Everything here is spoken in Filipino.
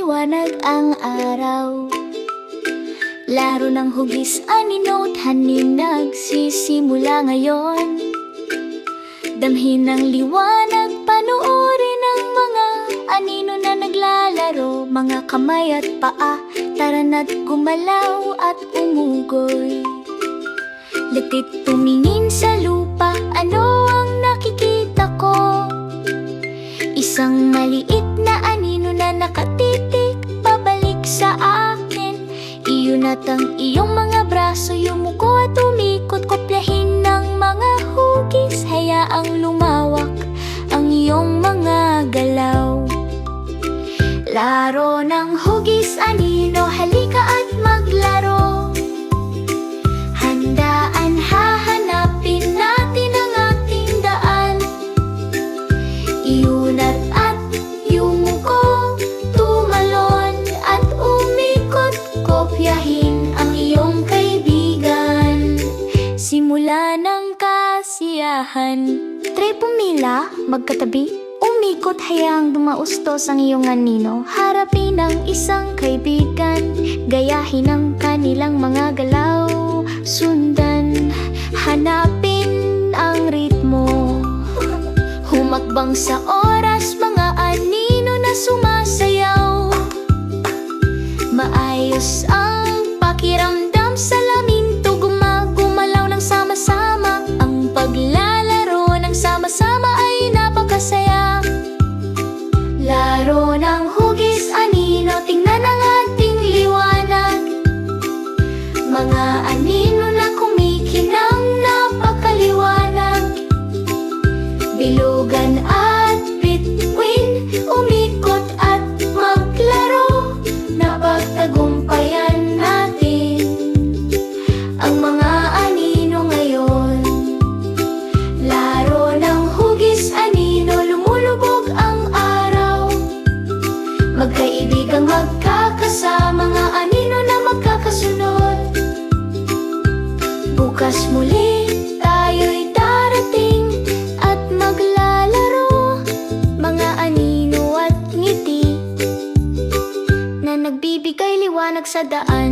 liwanag ang araw. Laro ng hugis, anino't hanin nagsisimula ngayon. Damhin ng liwanag, panoorin ang mga anino na naglalaro. Mga kamay at paa, tara na't gumalaw at umugoy. Latit tumingin sa lupa, ano ang nakikita ko? Isang maliit na anino na nakatitig pabalik sa akin. Iyon at ang iyong mga braso, yumuko at umikot. Kopyahin ng mga hugis, hayaang lumawak ang iyong mga galaw. Laro ng hugis, anino, halika at maglaro. Handaan, hahanapin natin ang ating daan. Iunat at yumuko, tumalon at umikot. Kopyahin ang iyong kaibigan, simula ng kasiyahan. Try pumila, magkatabi, umikot, hayaang dumaustos ang iyong anino. Harapin ang isang kaibigan, gayahin ang kanilang mga galaw. Sundan, hanapin ang ritmo. Humakbang sa oras, mga anino na sumasayaw. Maayos ang pakiramdam sa laminto, gumagumalaw ng sama-sama. Ang paglalaro ng sama-sama ay napakasaya. Laro ng hugis, anino, tingnan ang ating liwanag. Mga anino na kumikinang, napakaliwanag. Bilugan at bituin, umikot at maglaro. Napagtagumpayan natin ang mga anino ngayon. Laro ng hugis, anino, lumulubog ang araw. Magkaibigang magkakasama, mga anino na magkakasunod. Bukas muli tayo'y darating at maglalaro. Mga anino at ngiti na nagbibigay liwanag sa daan.